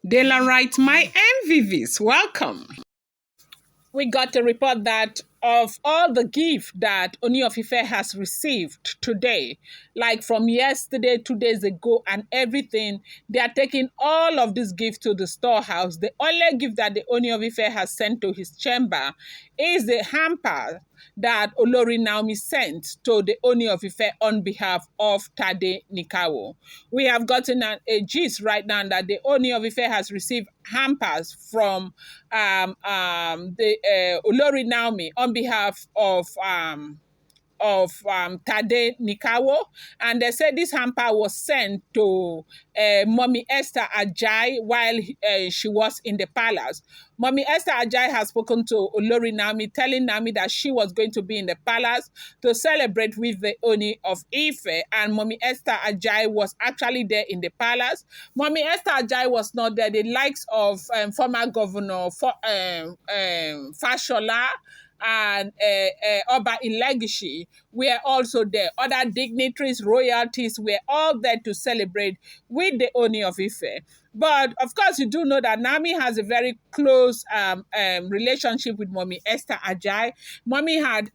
Daylight, my MVVs, welcome. We got a report that of all the gift that Ooni of Ife has received today, like from yesterday, 2 days ago, and everything, they are taking all of these gifts to the storehouse. The only gift that the Ooni of Ife has sent to his chamber is the hamper that Olori Naomi sent to the Ooni of Ife on behalf of Tadenikawo. We have gotten a gist right now that the Ooni of Ife has received hampers from the Olori Naomi on behalf of Tadenikawo, and they said this hamper was sent to Mommy Esther Ajai while she was in the palace. Mommy Esther Ajai has spoken to Olori Naomi, telling Naomi that she was going to be in the palace to celebrate with the Ooni of Ife, and Mommy Esther Ajai was actually there in the palace. Mommy Esther Ajai was not there. The likes of former governor Fashola and Oba Ilegishi were also there. Other dignitaries, royalties were all there to celebrate with the Ooni of Ife. But of course, you do know that Nami has a very close relationship with Mommy Esther Ajai. Nami had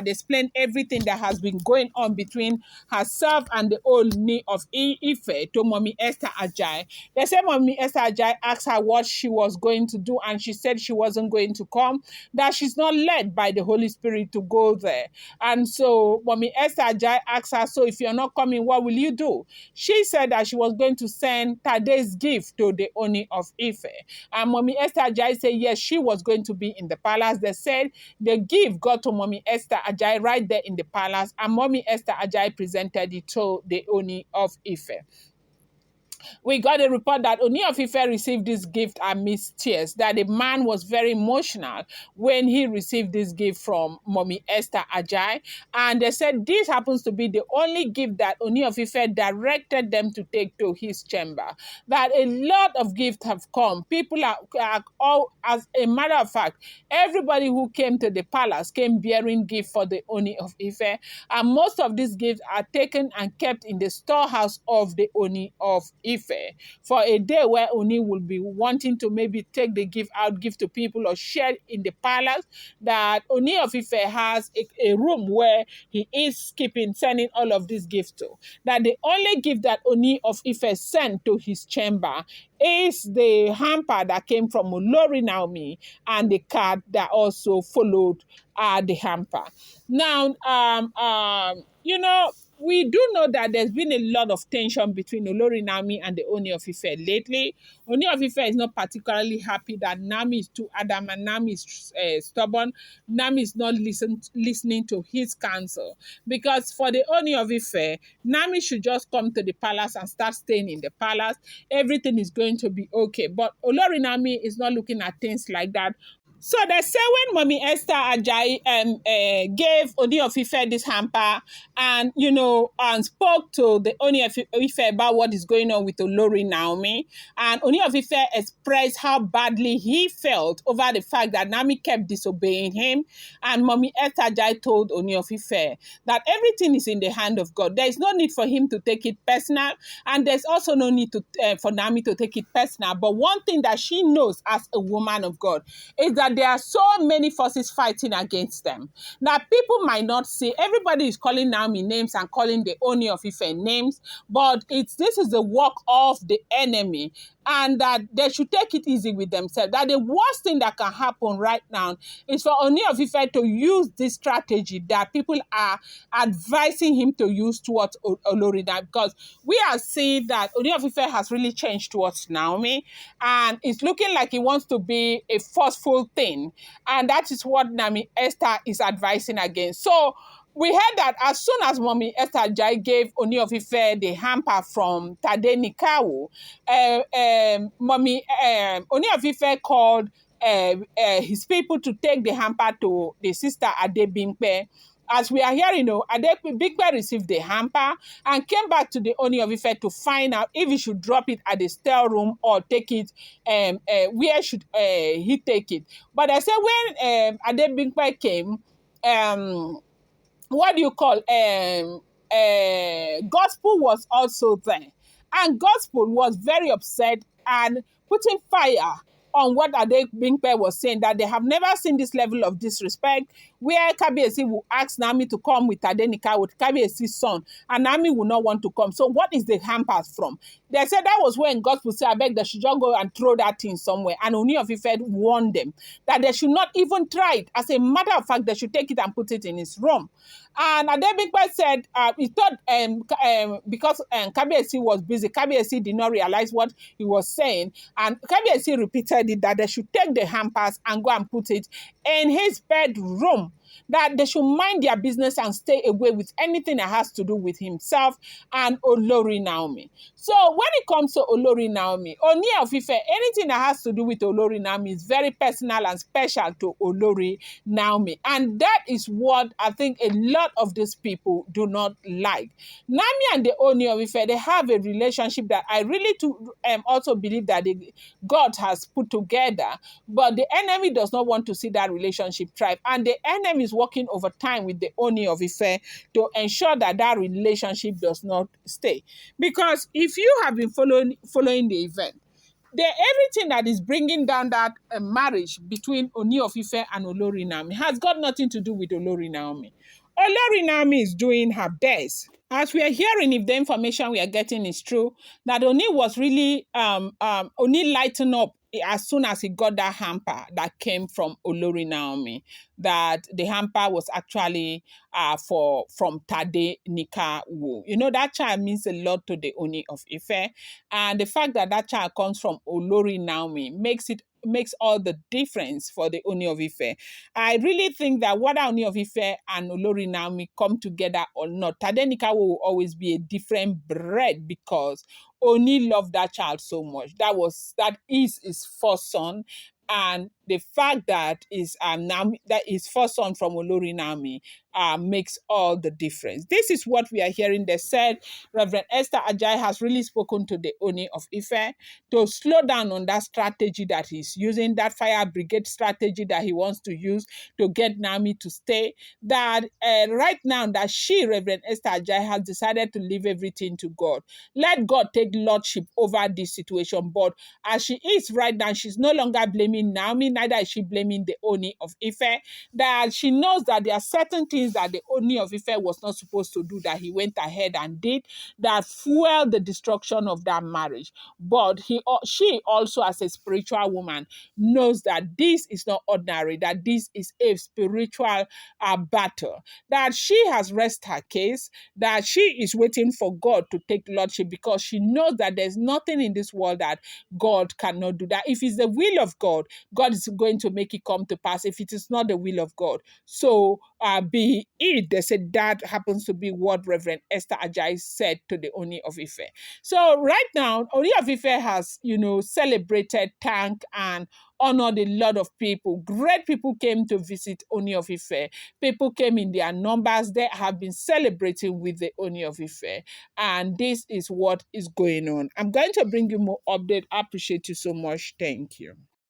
explained everything that has been going on between herself and the Ooni of Ife to Mommy Esther Ajai. They said Mommy Esther Ajai asked her what she was going to do, and she said she wasn't going to come, that she's not led by the Holy Spirit to go there. And so Mommy Esther Ajai asked her, so if you're not coming, what will you do? She said that she was going to send Tade's gift to the Ooni of Ife. And Mommy Esther Ajai said, yes, she was going to be in the palace. They said the gift got to Mommy Esther Ajai right there in the palace, and Mommy Esther Ajai presented it to the Ooni of Ife. We got a report that Ooni of Ife received this gift amidst tears, that the man was very emotional when he received this gift from Mommy Esther Ajai. And they said this happens to be the only gift that Ooni of Ife directed them to take to his chamber. That a lot of gifts have come. People are all, as a matter of fact, everybody who came to the palace came bearing gifts for the Ooni of Ife. And most of these gifts are taken and kept in the storehouse of the Ooni of Ife for a day where Ooni will be wanting to maybe take the gift out, give to people, or share in the palace. That Ooni of Ife has a room where he is sending all of these gifts to. That the only gift that Ooni of Ife sent to his chamber is the hamper that came from Olori Naomi and the card that also followed the hamper. Now, we do know that there's been a lot of tension between Olori Naomi and the Ooni of Ife lately. Ooni of Ife is not particularly happy that Naomi is too adamant, Naomi is stubborn, Naomi is not listening to his counsel. Because for the Ooni of Ife, Naomi should just come to the palace and start staying in the palace. Everything is going to be okay. But Olori Naomi is not looking at things like that. So they say when Mommy Esther Ajai gave Ooni of Ife this hamper and spoke to the Ooni of Ife about what is going on with Olori Naomi, and Ooni of Ife expressed how badly he felt over the fact that Naomi kept disobeying him, and Mommy Esther Ajai told Ooni of Ife that everything is in the hand of God. There is no need for him to take it personal, and there's also no need for Naomi to take it personal. But one thing that she knows as a woman of God is that there are so many forces fighting against them. Now, people might not see, everybody is calling Naomi names and calling the Ooni of Ife names, but this is the work of the enemy, and that they should take it easy with themselves. That the worst thing that can happen right now is for Ooni of Ife to use this strategy that people are advising him to use towards Olori, because we are seeing that Ooni of Ife has really changed towards Naomi, and it's looking like he wants to be a forceful thing, and that is what Naomi Esther is advising against. So we heard that as soon as Mommy Esther Ajai gave Ooni of Ife the hamper from Tadenikawo, Ooni of Ife called his people to take the hamper to the sister Adebimpe. As we are hearing, Adebimpe received the hamper and came back to the Ooni of Ife to find out if he should drop it at the storeroom or take it, where should he take it. But I said when Adebimpe came, Gospel was also there. And Gospel was very upset and putting fire on what Tadenikawo was saying, that they have never seen this level of disrespect, where Kabiyesi will ask Naomi to come with Tadenikawo, with Kabiyesi's son, and Naomi will not want to come. So what is the hampers from? They said that was when gospel said, I beg they should just go and throw that thing somewhere. And Ooni of Ife warned them that they should not even try it. As a matter of fact, they should take it and put it in his room. And Tadenikawo said he thought because Kabiyesi was busy, Kabiyesi did not realize what he was saying. And Kabiyesi repeated it, that they should take the hampers and go and put it in his bedroom, that they should mind their business and stay away with anything that has to do with himself and Olori Naomi. So when it comes to Olori Naomi, Ooni of Ife, anything that has to do with Olori Naomi is very personal and special to Olori Naomi. And that is what I think a lot of these people do not like. Naomi and the Ooni of Ife, they have a relationship that I really also believe that God has put together, but the enemy does not want to see that relationship thrive. And the enemy is working overtime with the Ooni of Ife to ensure that that relationship does not stay. Because if you have been following the event, everything that is bringing down that marriage between Ooni of Ife and Olori Naomi has got nothing to do with Olori Naomi. Olori Naomi is doing her best. As we are hearing, if the information we are getting is true, that Oni was really Oni lighten up as soon as he got that hamper that came from Olori Naomi, that the hamper was actually from Tadenikawo. You know, that child means a lot to the Ooni of Ife, and the fact that that child comes from Olori Naomi makes all the difference for the Ooni of Ife. I really think that whether Ooni of Ife and Olori Naomi come together or not, Tadenikawo will always be a different breed, because Oni loved that child so much. That is his first son. And the fact that is Naomi, that his first son from Olori Naomi makes all the difference. This is what we are hearing. They said Reverend Esther Ajai has really spoken to the Ooni of Ife to slow down on that strategy that he's using, that fire brigade strategy that he wants to use to get Naomi to stay. That right now that Reverend Esther Ajai, has decided to leave everything to God. Let God take lordship over this situation. But as she is right now, she's no longer blaming Naomi, neither is she blaming the Ooni of Ife. That she knows that there are certain things that the Ooni of Ife was not supposed to do, that he went ahead and did, that fueled the destruction of that marriage. But she also, as a spiritual woman, knows that this is not ordinary, that this is a spiritual battle, that she has rest her case, that she is waiting for God to take lordship, because she knows that there's nothing in this world that God cannot do. That if it's the will of God, God is going to make it come to pass. If it is not the will of God, so be it. They said that happens to be what Reverend Esther Ajai said to the Ooni of Ife. So right now, Ooni of Ife has, celebrated, thanked, and honored a lot of people. Great people came to visit Ooni of Ife. People came in their numbers. They have been celebrating with the Ooni of Ife. And this is what is going on. I'm going to bring you more update. I appreciate you so much. Thank you.